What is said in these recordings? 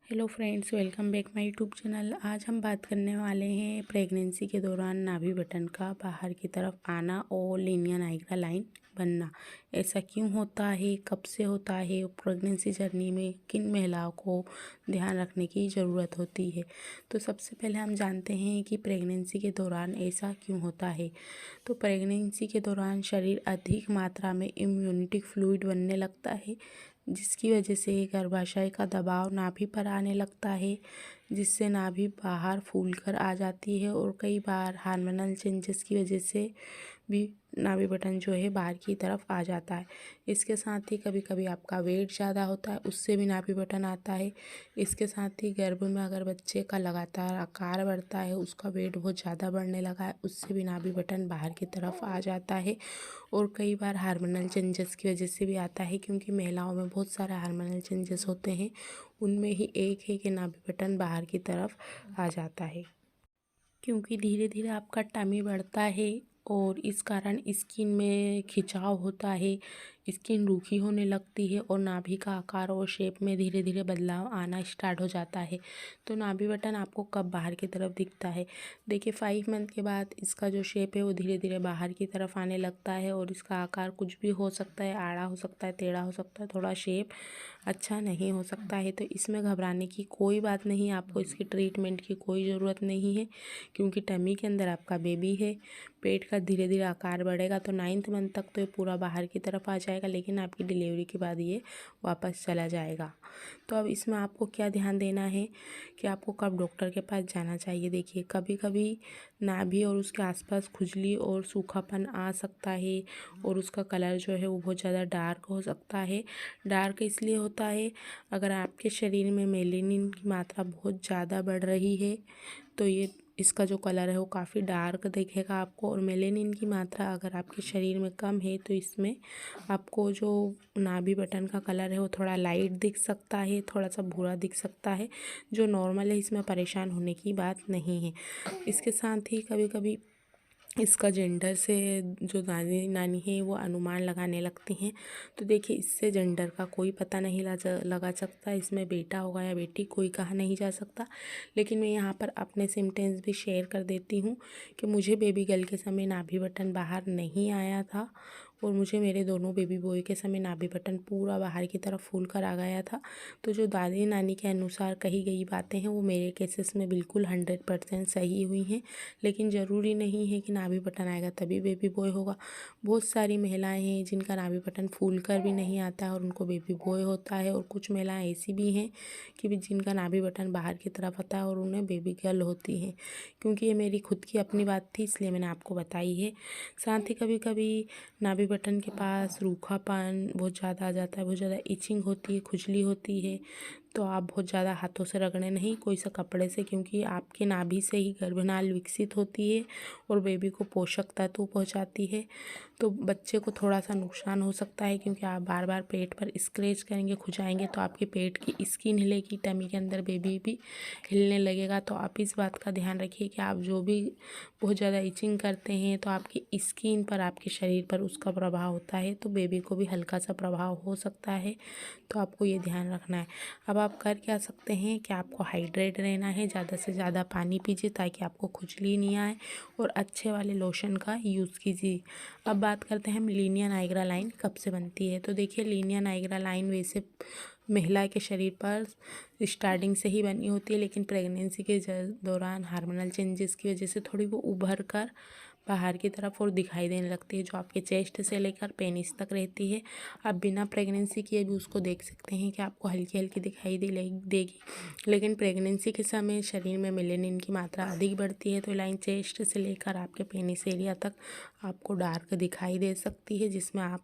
Hello friends, welcome back my YouTube channel. आज हम बात करने वाले हैं प्रेगनेंसी के दौरान नाभि बटन का बाहर की तरफ आना और लीनिया नाइग्रा लाइन बनना। ऐसा क्यों होता है, कब से होता है, प्रेगनेंसी जर्नी में किन महिलाओं को ध्यान रखने की ज़रूरत होती है। तो सबसे पहले हम जानते हैं कि प्रेगनेंसी के दौरान ऐसा क्यों होता है। तो प्रेगनेंसी के दौरान शरीर अधिक मात्रा में इम्यूनिटी फ्लूइड बनने लगता है, जिसकी वजह से गर्भाशय का दबाव नाभि पर आने लगता है, जिससे नाभि बाहर फूलकर आ जाती है। और कई बार हार्मोनल चेंजेस की वजह से भी नाभि बटन जो है बाहर की तरफ आ जाता है। इसके साथ ही कभी कभी आपका वेट ज़्यादा होता है, उससे भी नाभि बटन आता है। इसके साथ ही गर्भ में अगर बच्चे का लगातार आकार बढ़ता है, उसका वेट बहुत ज़्यादा बढ़ने लगा है, उससे भी नाभि बटन बाहर की तरफ आ जाता है। और कई बार हार्मोनल चेंजेस की वजह से भी आता है, क्योंकि महिलाओं में बहुत सारे हार्मोनल चेंजेस होते हैं। उनमें ही एक है कि नाभि बटन बाहर की तरफ आ जाता है, क्योंकि धीरे धीरे आपका टमी बढ़ता है और इस कारण स्किन में खिंचाव होता है, स्किन रूखी होने लगती है और नाभि का आकार और शेप में धीरे धीरे बदलाव आना स्टार्ट हो जाता है। तो नाभि बटन आपको कब बाहर की तरफ दिखता है? देखिए, 5 मंथ के बाद इसका जो शेप है वो धीरे धीरे बाहर की तरफ आने लगता है और इसका आकार कुछ भी हो सकता है, आड़ा हो सकता है, टेढ़ा हो सकता है, थोड़ा शेप अच्छा नहीं हो सकता है। तो इसमें घबराने की कोई बात नहीं, आपको इसकी ट्रीटमेंट की कोई ज़रूरत नहीं है, क्योंकि टमी के अंदर आपका बेबी है। पेट का धीरे धीरे आकार बढ़ेगा तो 9th मंथ तक तो ये पूरा बाहर की तरफ आ जाएगा, लेकिन आपकी डिलीवरी के बाद ये वापस चला जाएगा। तो अब इसमें आपको क्या ध्यान देना है कि आपको कब डॉक्टर के पास जाना चाहिए। देखिए, कभी कभी नाभि और उसके आसपास खुजली और सूखापन आ सकता है और उसका कलर जो है वो बहुत ज़्यादा डार्क हो सकता है। डार्क इसलिए होता है, अगर आपके शरीर में मेलेनिन की मात्रा बहुत ज़्यादा बढ़ रही है तो ये इसका जो कलर है वो काफ़ी डार्क दिखेगा आपको। और मेलेनिन की मात्रा अगर आपके शरीर में कम है तो इसमें आपको जो नाभि बटन का कलर है वो थोड़ा लाइट दिख सकता है, थोड़ा सा भूरा दिख सकता है, जो नॉर्मल है। इसमें परेशान होने की बात नहीं है। इसके साथ ही कभी कभी इसका जेंडर से जो दादी नानी है वो अनुमान लगाने लगती हैं। तो देखिए, इससे जेंडर का कोई पता नहीं लगा सकता, इसमें बेटा होगा या बेटी कोई कहा नहीं जा सकता। लेकिन मैं यहाँ पर अपने सिम्टम्स भी शेयर कर देती हूँ कि मुझे बेबी गर्ल के समय नाभि बटन बाहर नहीं आया था और मुझे मेरे दोनों बेबी बॉय के समय नाभि बटन पूरा बाहर की तरफ फूल कर आ गया था। तो जो दादी नानी के अनुसार कही गई बातें हैं वो मेरे केसेस में बिल्कुल 100% सही हुई हैं। लेकिन ज़रूरी नहीं है कि नाभि बटन आएगा तभी बेबी बॉय होगा। बहुत सारी महिलाएं हैं जिनका नाभि बटन फूल कर भी नहीं आता है और उनको बेबी बॉय होता है, और कुछ महिलाएं ऐसी भी हैं कि जिनका नाभि बटन बाहर की तरफ आता है और उन्हें बेबी गर्ल होती हैं। क्योंकि ये मेरी खुद की अपनी बात थी, इसलिए मैंने आपको बताई है। साथ ही कभी कभी नाभि बटन के पास रूखापन बहुत ज़्यादा आ जाता है, बहुत ज़्यादा इचिंग होती है, खुजली होती है। तो आप बहुत ज़्यादा हाथों से रगड़े नहीं, कोई सा कपड़े से, क्योंकि आपके नाभि से ही गर्भनाल विकसित होती है और बेबी को पोषक तत्व पहुंचाती है। तो बच्चे को थोड़ा सा नुकसान हो सकता है, क्योंकि आप बार बार पेट पर स्क्रैच करेंगे, खुजाएंगे तो आपके पेट की स्किन हिलेगी, टमी के अंदर बेबी भी हिलने लगेगा। तो आप इस बात का ध्यान रखिए कि आप जो भी बहुत ज़्यादा इचिंग करते हैं तो आपकी स्किन पर, आपके शरीर पर उसका प्रभाव होता है, तो बेबी को भी हल्का सा प्रभाव हो सकता है। तो आपको ये ध्यान रखना है। अब आप कर क्या सकते हैं कि आपको हाइड्रेट रहना है, ज़्यादा से ज़्यादा पानी पीजिए ताकि आपको खुजली नहीं आए, और अच्छे वाले लोशन का यूज़ कीजिए। अब बात करते हैं हम लीनिया नाइग्रा लाइन कब से बनती है। तो देखिए, लीनिया नाइग्रा लाइन वैसे महिला के शरीर पर स्टार्टिंग से ही बनी होती है, लेकिन प्रेगनेंसी के दौरान हार्मोनल चेंजेस की वजह से थोड़ी वो उभर कर बाहर की तरफ और दिखाई देने लगती है, जो आपके चेस्ट से लेकर पेनिस तक रहती है। आप बिना प्रेगनेंसी किए भी उसको देख सकते हैं कि आपको हल्की हल्की दिखाई देगी। लेकिन प्रेगनेंसी के समय शरीर में मेलेनिन की मात्रा अधिक बढ़ती है, तो लाइन चेस्ट से लेकर आपके पेनिस एरिया तक आपको डार्क दिखाई दे सकती है, जिसमें आप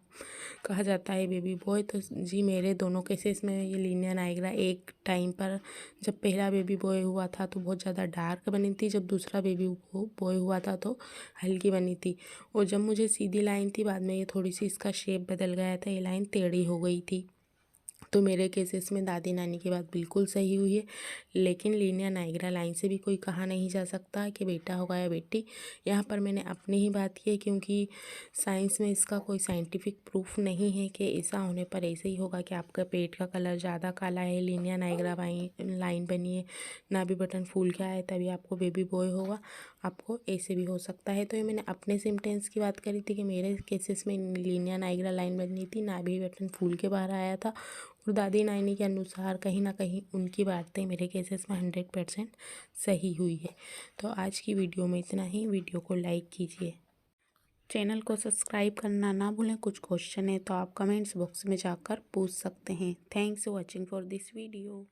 कहा जाता है बेबी बॉय। तो जी, मेरे दोनों केसेस में ये लीनिया नाइग्रा एक टाइम पर, जब पहला बेबी बॉय हुआ था तो बहुत ज़्यादा डार्क बनी थी, जब दूसरा बेबी बॉय हुआ था तो हल्की बनी थी। और जब मुझे सीधी लाइन थी, बाद में ये थोड़ी सी इसका शेप बदल गया था, ये लाइन टेढ़ी हो गई थी। तो मेरे केसेस में दादी नानी की बात बिल्कुल सही हुई है। लेकिन लीनियर नाइग्रा लाइन से भी कोई कहा नहीं जा सकता कि बेटा होगा या बेटी। यहाँ पर मैंने अपनी ही बात की है, क्योंकि साइंस में इसका कोई साइंटिफिक प्रूफ नहीं है कि ऐसा होने पर ऐसे ही होगा कि आपका पेट का कलर ज़्यादा काला है, लीनियर नाइग्रा लाइन बनी है, नाभि बटन फूल गया है, तभी आपको बेबी बॉय होगा। आपको ऐसे भी हो सकता है। तो ये मैंने अपने सिम्टम्स की बात करी थी कि मेरे केसेस में लीनियर नाइग्रा लाइन बनी थी, नाभि बटन फूल के बाहर आया था। और दादी नानी के अनुसार कहीं ना कहीं उनकी बातें मेरे केसेस में 100% सही हुई है। तो आज की वीडियो में इतना ही। वीडियो को लाइक कीजिए, चैनल को सब्सक्राइब करना ना भूलें। कुछ क्वेश्चन है तो आप कमेंट्स बॉक्स में जाकर पूछ सकते हैं। Thanks for watching for this video.